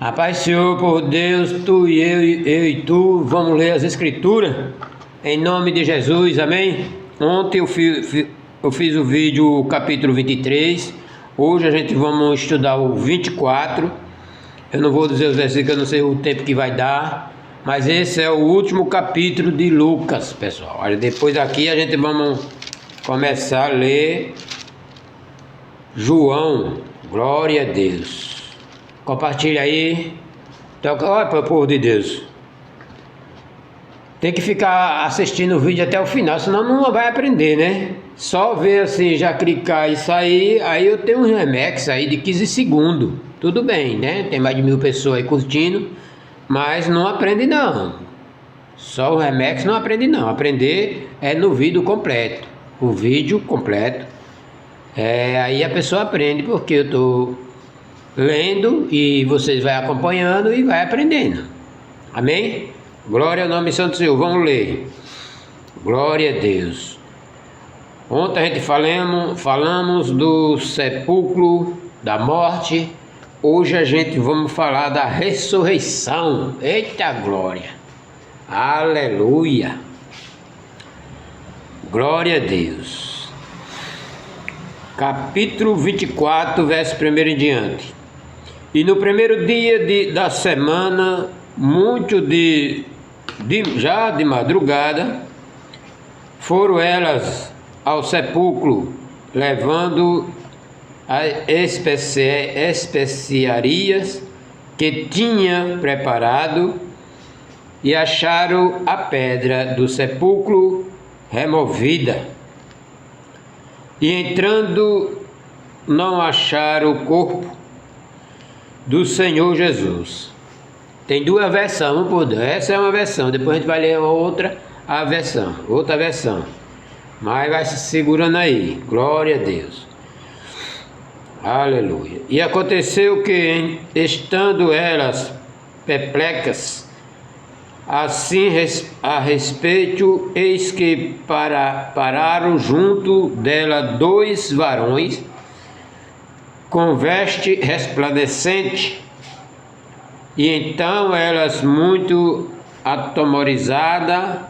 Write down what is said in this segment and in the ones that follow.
A paz, Senhor, por Deus, tu e eu e tu, vamos ler as Escrituras, em nome de Jesus, amém? Ontem eu fiz o vídeo capítulo 23, hoje a gente vamos estudar o 24, eu não vou dizer os versículos, eu não sei o tempo que vai dar, mas esse é o último capítulo de Lucas, pessoal. Depois daqui a gente vamos começar a ler João, glória a Deus. Compartilha aí. Olha para o povo de Deus. Tem que ficar assistindo o vídeo até o final, senão não vai aprender, né? Só ver assim, já clicar e sair. Aí eu tenho um remix aí de 15 segundos. Tudo bem, né? Tem mais de 1000 pessoas aí curtindo. Mas não aprende não. Só o remix não aprende não. Aprender é no vídeo completo. O vídeo completo. Aí a pessoa aprende, porque eu estou lendo e vocês vão acompanhando e vai aprendendo. Amém? Glória ao nome santo do Senhor. Vamos ler. Glória a Deus. Ontem a gente falamos do sepulcro, da morte. Hoje a gente vamos falar da ressurreição. Eita glória. Aleluia. Glória a Deus. Capítulo 24, verso 1 em diante. E no primeiro dia da semana, já de madrugada, foram elas ao sepulcro, levando as especiarias que tinha preparado, e acharam a pedra do sepulcro removida. E entrando, não acharam o corpo do Senhor Jesus. Tem duas versões, por Deus. Essa é uma versão, depois a gente vai ler outra versão. Mas vai se segurando aí. Glória a Deus. Aleluia. E aconteceu que, estando elas perplexas, assim a respeito, eis que pararam junto dela 2 varões com veste resplandecente. E então elas, muito atemorizada,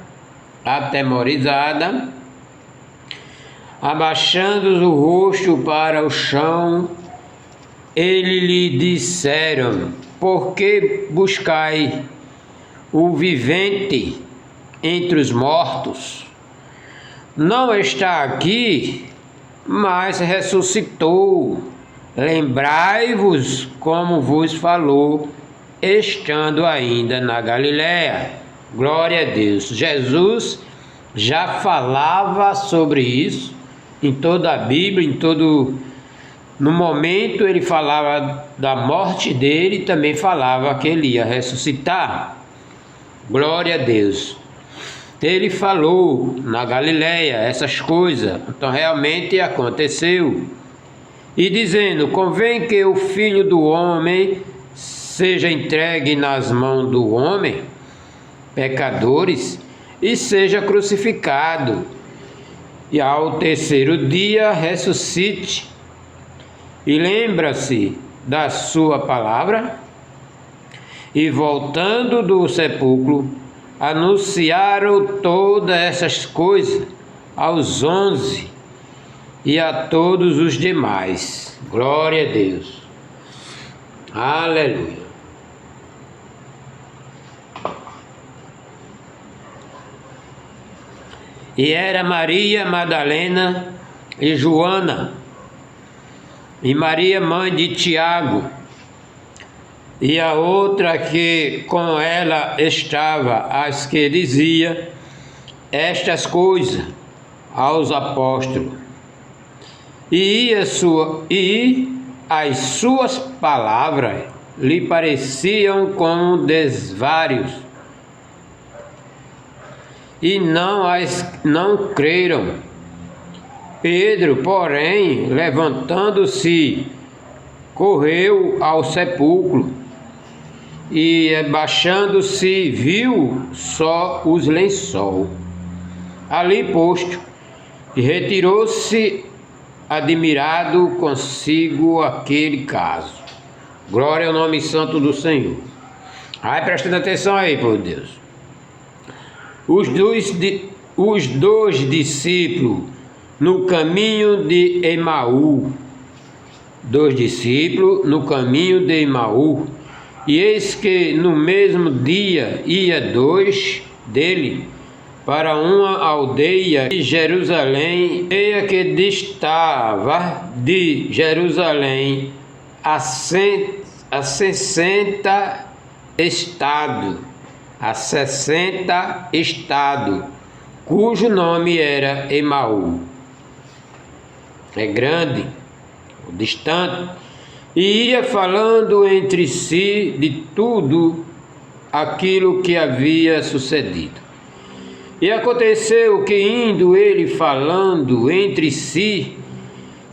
abaixando o rosto para o chão, ele lhe disseram: por que buscai o vivente entre os mortos? Não está aqui, mas ressuscitou. Lembrai-vos como vos falou, estando ainda na Galiléia. Glória a Deus. Jesus já falava sobre isso em toda a Bíblia, no momento ele falava da morte dele, e também falava que ele ia ressuscitar. Glória a Deus. Ele falou na Galiléia essas coisas, então realmente aconteceu. E dizendo: convém que o Filho do Homem seja entregue nas mãos do homem, pecadores, e seja crucificado, e ao terceiro dia ressuscite. E lembra-se da sua palavra. E voltando do sepulcro, anunciaram todas essas coisas aos 11 e a todos os demais. Glória a Deus. Aleluia. E era Maria Madalena e Joana, e Maria mãe de Tiago, e a outra que com ela estava, as que dizia estas coisas aos apóstolos. E as suas palavras lhe pareciam como desvários, e não creram. Pedro, porém, levantando-se, correu ao sepulcro, e baixando-se, viu só os lençóis ali posto, e retirou-se admirado consigo aquele caso. Glória ao nome santo do Senhor. Vai prestando atenção aí, por Deus. Os dois discípulos no caminho de Emaú. Dois discípulos no caminho de Emaú. E eis que no mesmo dia ia dois dele para uma aldeia de Jerusalém, aldeia que distava de Jerusalém a 60 estados, cujo nome era Emaú. É grande, distante, e ia falando entre si de tudo aquilo que havia sucedido. E aconteceu que, indo ele falando entre si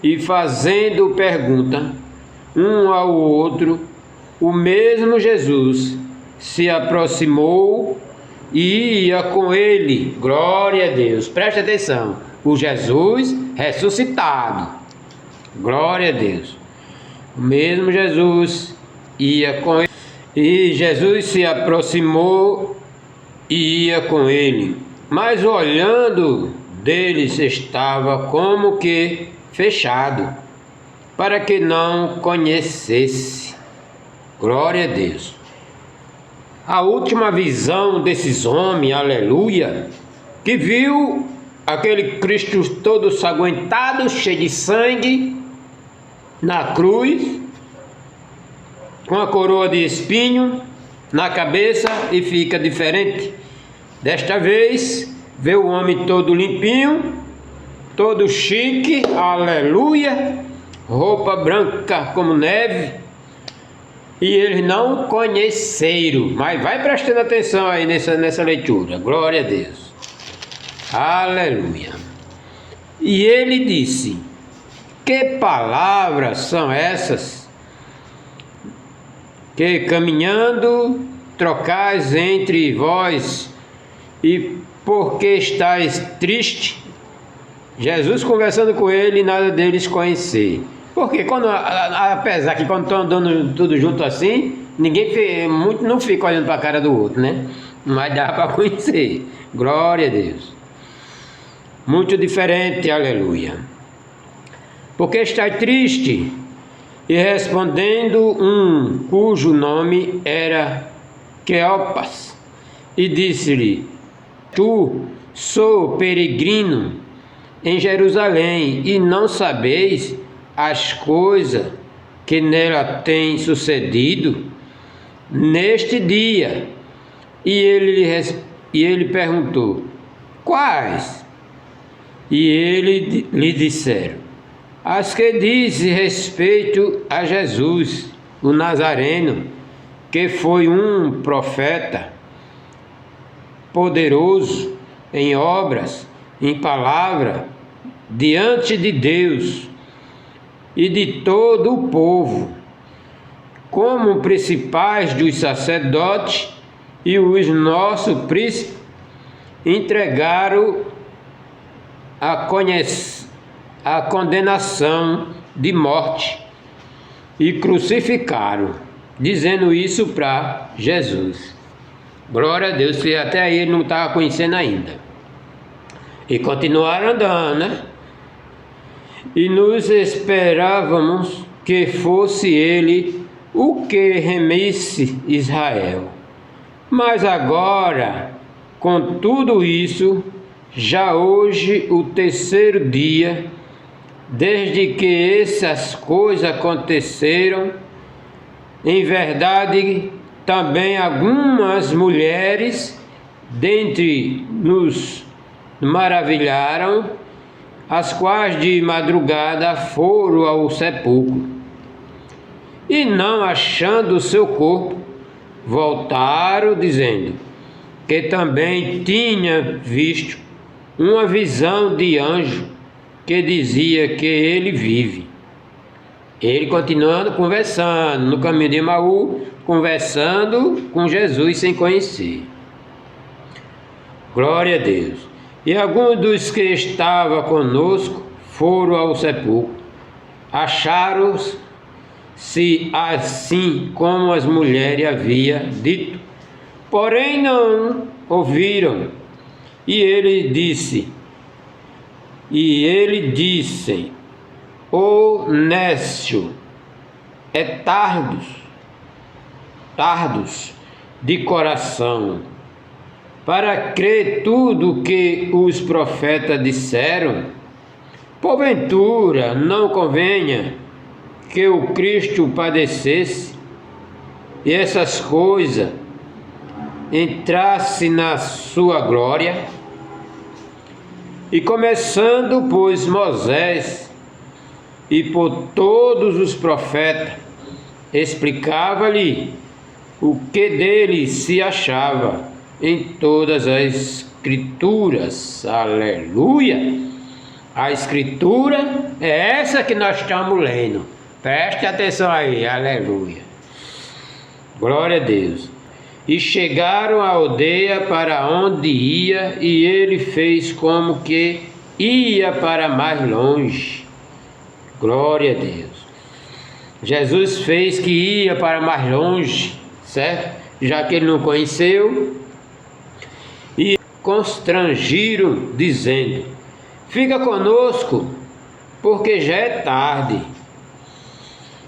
e fazendo pergunta um ao outro, o mesmo Jesus se aproximou e ia com ele. Glória a Deus. Preste atenção. O Jesus ressuscitado. Glória a Deus. O mesmo Jesus ia com ele. E Jesus se aproximou e ia com ele. Mas olhando deles estava como que fechado, para que não conhecesse. Glória a Deus. A última visão desses homens, aleluia, que viu aquele Cristo todo sanguentado, cheio de sangue, na cruz, com a coroa de espinho na cabeça, e fica diferente. Desta vez, vê o homem todo limpinho, todo chique, aleluia, roupa branca como neve, e eles não conheceram. Mas vai prestando atenção aí nessa leitura. Glória a Deus. Aleluia. E ele disse: que palavras são essas que caminhando trocais entre vós, e por que estáis triste? Jesus conversando com ele e nada deles conhecer. Porque apesar que quando estão andando tudo junto assim, muito não fica olhando para a cara do outro, né? Mas dá para conhecer. Glória a Deus. Muito diferente, aleluia. Porque estáis triste? E respondendo um, cujo nome era Cleopas, e disse-lhe: tu sou peregrino em Jerusalém, e não sabeis as coisas que nela têm sucedido neste dia. E ele perguntou: quais? E ele lhe disseram: as que dizem respeito a Jesus, o Nazareno, que foi um profeta, poderoso em obras, em palavra, diante de Deus e de todo o povo, como principais dos sacerdotes e os nossos príncipes entregaram a condenação de morte e crucificaram, dizendo isso para Jesus. Glória a Deus, que até aí ele não estava conhecendo ainda. E continuaram andando, né? E nos esperávamos que fosse ele o que remisse Israel. Mas agora, com tudo isso, já hoje o terceiro dia, desde que essas coisas aconteceram, em verdade, também algumas mulheres dentre nos maravilharam, as quais de madrugada foram ao sepulcro, e não achando o seu corpo, voltaram dizendo que também tinha visto uma visão de anjo que dizia que ele vive. Ele continuando conversando no caminho de Emaú, conversando com Jesus sem conhecer. Glória a Deus. E alguns dos que estavam conosco foram ao sepulcro, acharam se assim como as mulheres havia dito. Porém não ouviram. E ele disse, ô nécio, tardos de coração, para crer tudo o que os profetas disseram. Porventura não convenha que o Cristo padecesse e essas coisas entrasse na sua glória? E começando, pois, Moisés e por todos os profetas, explicava-lhe o que dele se achava em todas as Escrituras. Aleluia! A Escritura é essa que nós estamos lendo. Preste atenção aí, aleluia. Glória a Deus. E chegaram à aldeia para onde ia, e ele fez como que ia para mais longe. Glória a Deus. Jesus fez que ia para mais longe, certo? Já que ele não conheceu. E constrangiram, dizendo: fica conosco, porque já é tarde.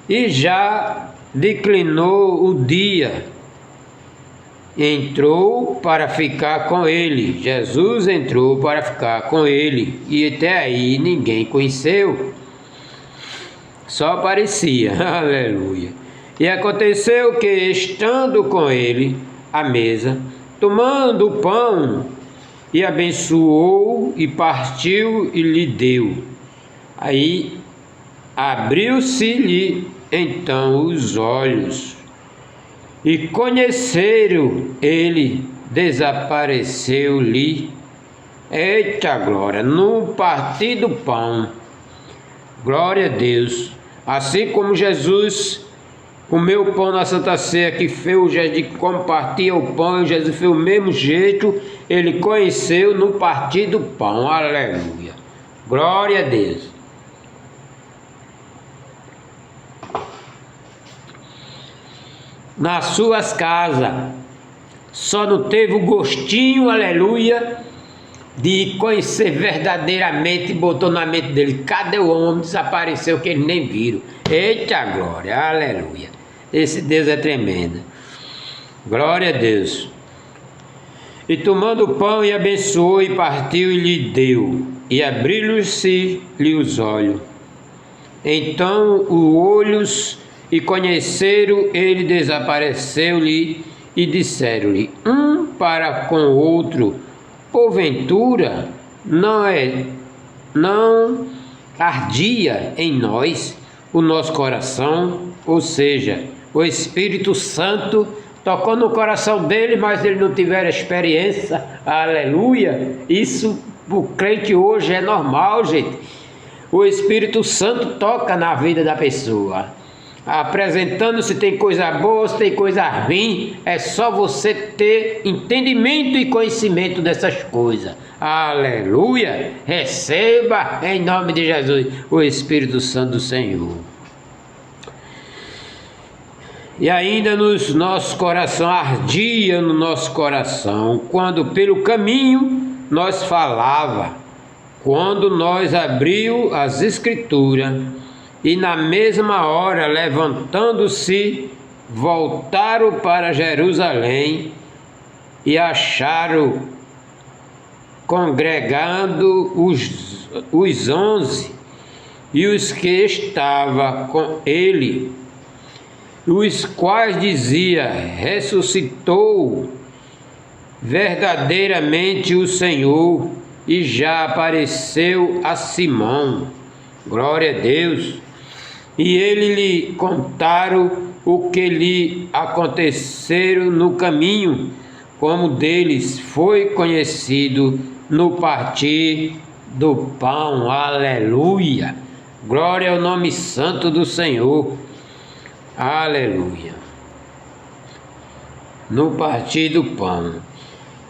E já declinou o dia. Entrou para ficar com ele. Jesus entrou para ficar com ele. E até aí ninguém conheceu. Só parecia. Aleluia. E aconteceu que, estando com ele à mesa, tomando o pão, e abençoou, e partiu, e lhe deu. Aí abriu-se-lhe então os olhos, e conheceram ele, desapareceu-lhe. Eita glória, no partir do pão. Glória a Deus. Assim como Jesus comeu o pão na Santa Ceia, que fez o gesto de compartilhar o pão, Jesus fez o mesmo jeito, ele conheceu no partir do pão. Aleluia. Glória a Deus. Nas suas casas, só não teve o gostinho, aleluia, de conhecer verdadeiramente, botou na mente dele: cadê o homem? Desapareceu, que eles nem viram. Eita glória, aleluia. Esse Deus é tremendo. Glória a Deus. E tomando o pão, e abençoou, e partiu, e lhe deu. E abriram-se-lhe os olhos. Então os olhos, e conheceram ele, desapareceu-lhe, e disseram-lhe um para com o outro: porventura não ardia em nós o nosso coração? Ou seja, o Espírito Santo tocou no coração dele, mas ele não tiver experiência. Aleluia. Isso o crente hoje é normal, gente. O Espírito Santo toca na vida da pessoa, apresentando se tem coisa boa, se tem coisa ruim. É só você ter entendimento e conhecimento dessas coisas. Aleluia. Receba em nome de Jesus o Espírito Santo do Senhor. E ainda nos nossos coração, ardia no nosso coração, quando pelo caminho nós falava, quando nós abriu as Escrituras, e na mesma hora, levantando-se, voltaram para Jerusalém, e acharam congregando os 11 e os que estavam com ele, os quais dizia: ressuscitou verdadeiramente o Senhor, e já apareceu a Simão. Glória a Deus. E ele lhe contaram o que lhe aconteceram no caminho, como deles foi conhecido no partir do pão. Aleluia. Glória ao nome santo do Senhor. Aleluia. No partir do pão.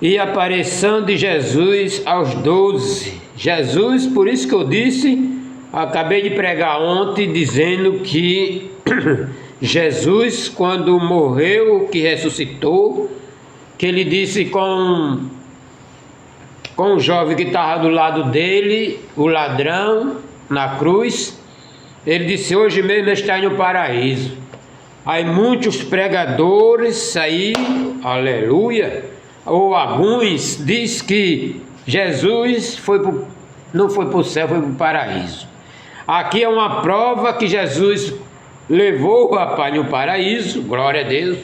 E aparecendo de Jesus aos 12. Jesus, por isso que eu disse, acabei de pregar ontem, dizendo que Jesus, quando morreu, que ressuscitou, que ele disse com o jovem que estava do lado dele, o ladrão, na cruz, ele disse: hoje mesmo está no paraíso. Aí muitos pregadores aí, aleluia, ou alguns, diz que Jesus não foi para o céu, foi para o paraíso. Aqui é uma prova que Jesus levou o rapaz no paraíso, glória a Deus,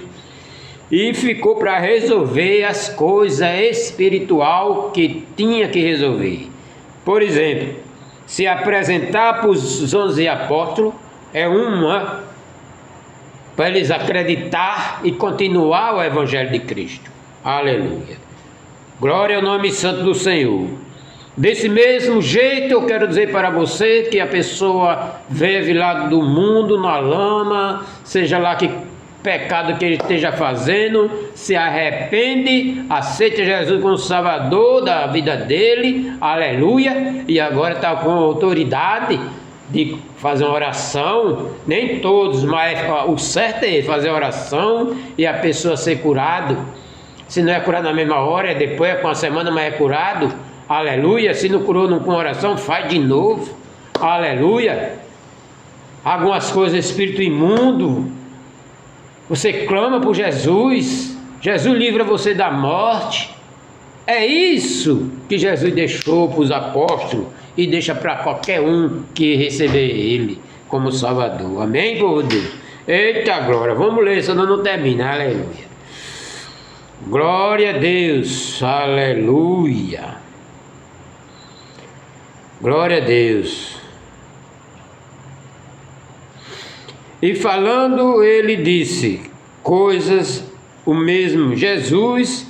e ficou para resolver as coisas espiritual que tinha que resolver. Por exemplo, se apresentar para os 11 apóstolos é uma para eles acreditar e continuar o Evangelho de Cristo. Aleluia. Glória ao nome santo do Senhor. Desse mesmo jeito eu quero dizer para você que a pessoa vive lá do mundo, na lama, seja lá que pecado que ele esteja fazendo, se arrepende, aceita Jesus como Salvador da vida dele, aleluia, e agora está com autoridade de fazer uma oração, nem todos, mas o certo é fazer oração e a pessoa ser curado. Se não é curado na mesma hora, depois com a semana, mas é curado, aleluia. Se não curou com oração, faz de novo, aleluia. Algumas coisas, espírito imundo, você clama por Jesus, Jesus livra você da morte. É isso que Jesus deixou para os apóstolos e deixa para qualquer um que receber Ele como Salvador. Amém, povo de Deus? Eita glória, vamos ler, senão não termina, aleluia. Glória a Deus, aleluia. Glória a Deus. E falando, ele disse coisas, o mesmo Jesus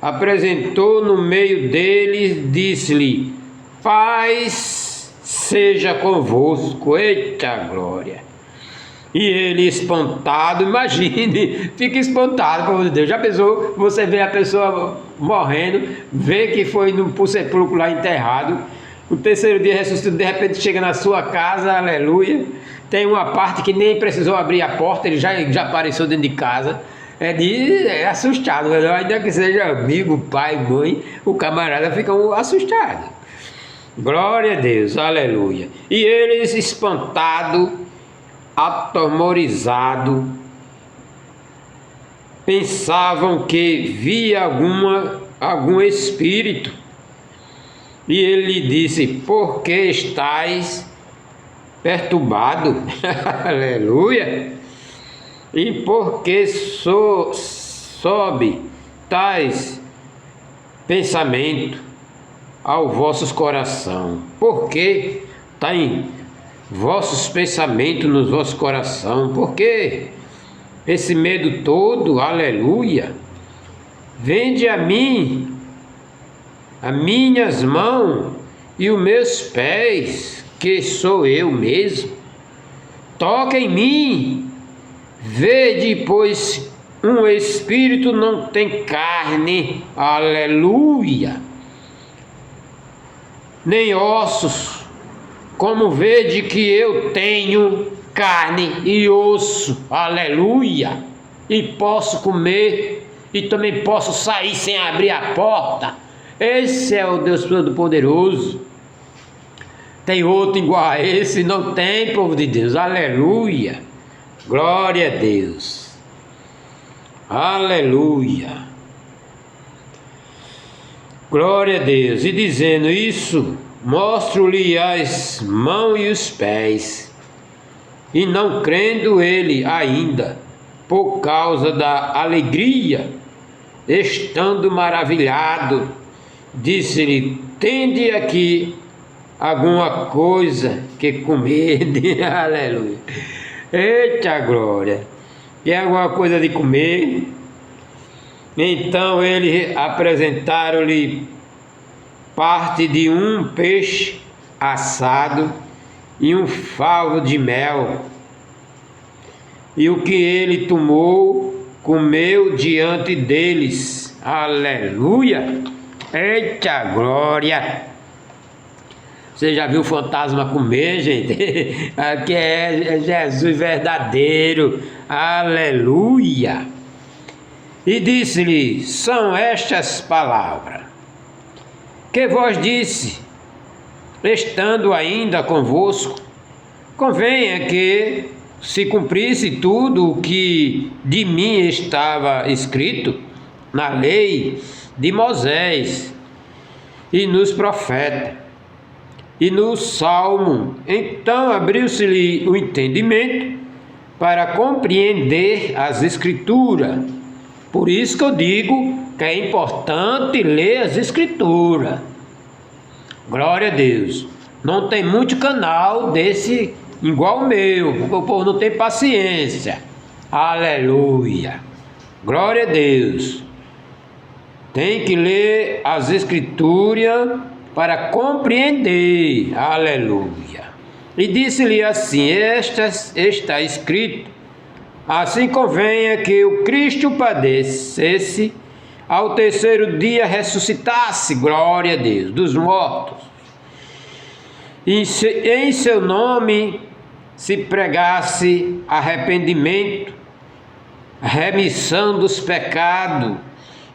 apresentou no meio deles, disse-lhe: paz seja convosco. Eita glória! E ele espantado, imagine, fica espantado, povo de Deus. Já pensou, você vê a pessoa morrendo, vê que foi pro sepulcro lá enterrado, no terceiro dia ressuscitado, de repente chega na sua casa, aleluia, tem uma parte que nem precisou abrir a porta, ele já apareceu dentro de casa. É assustado, ainda que seja amigo, pai, mãe, o camarada fica assustado. Glória a Deus, aleluia. E eles espantados, atemorizados, pensavam que via algum espírito. E ele disse: por que estáis perturbados? Aleluia. E por que sobe tais pensamento ao vossos coração? Por que está em vossos pensamentos nos vossos coração? Por que esse medo todo? Aleluia. Vende a mim as minhas mãos e os meus pés, que sou eu mesmo. Toca em mim. Vede, pois um espírito não tem carne, aleluia, nem ossos, como vede que eu tenho carne e osso, aleluia, e posso comer, e também posso sair sem abrir a porta. Esse é o Deus Todo-Poderoso. Tem outro igual a esse? Não tem, povo de Deus, aleluia. Glória a Deus, aleluia, glória a Deus. E dizendo isso, mostro-lhe as mãos e os pés. E não crendo ele ainda, por causa da alegria, estando maravilhado, disse-lhe: tende aqui alguma coisa que comer. Aleluia. Eita glória! E alguma coisa de comer? Então eles apresentaram-lhe parte de um peixe assado e um favo de mel. E o que ele tomou, comeu diante deles. Aleluia! Eita glória! Você já viu fantasma comer, gente? Aqui é Jesus verdadeiro. Aleluia! E disse-lhe: são estas palavras que vos disse, estando ainda convosco, convenha que se cumprisse tudo o que de mim estava escrito na lei de Moisés e nos profetas e no Salmo. Então abriu-se-lhe o entendimento para compreender as Escrituras. Por isso que eu digo que é importante ler as Escrituras. Glória a Deus. Não tem muito canal desse igual o meu, porque o povo não tem paciência. Aleluia. Glória a Deus. Tem que ler as Escrituras para compreender. Aleluia. E disse-lhe assim: está escrito: assim convenha que o Cristo padecesse, ao terceiro dia ressuscitasse, glória a Deus, dos mortos. E em seu nome se pregasse arrependimento, remissão dos pecados,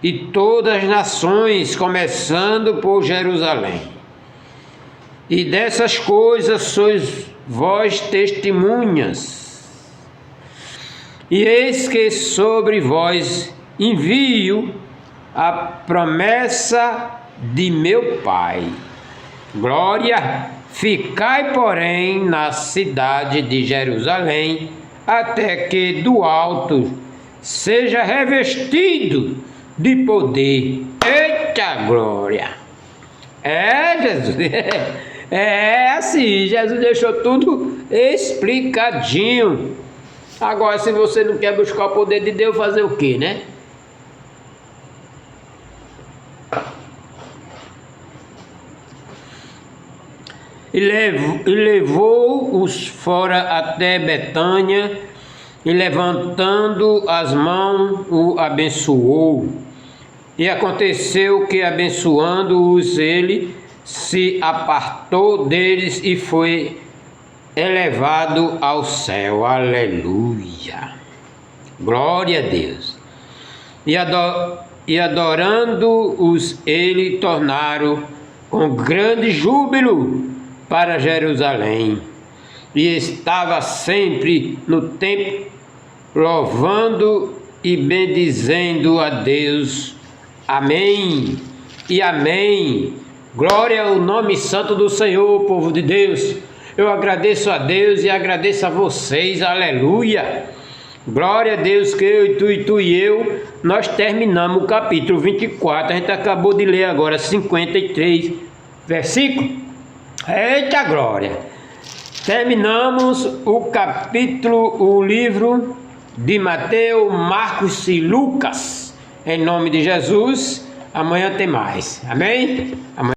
e todas as nações, começando por Jerusalém. E dessas coisas sois vós testemunhas. E eis que sobre vós envio a promessa de meu Pai. Glória! Ficai, porém, na cidade de Jerusalém, até que do alto seja revestido de poder. Eita glória! Jesus, é assim, Jesus deixou tudo explicadinho. Agora, se você não quer buscar o poder de Deus, fazer o quê, né? E levou-os fora até Betânia, e levantando as mãos, o abençoou. E aconteceu que, abençoando-os, ele se apartou deles e foi elevado ao céu. Aleluia! Glória a Deus! E adorando-os, ele tornaram com grande júbilo para Jerusalém. E estava sempre no templo, louvando e bendizendo a Deus. Amém e amém. Glória ao nome santo do Senhor, povo de Deus. Eu agradeço a Deus e agradeço a vocês. Aleluia. Glória a Deus que eu e tu e eu, nós terminamos o capítulo 24. A gente acabou de ler agora 53 versículos. Eita glória! Terminamos o capítulo, o livro de Mateus, Marcos e Lucas. Em nome de Jesus, amanhã tem mais. Amém?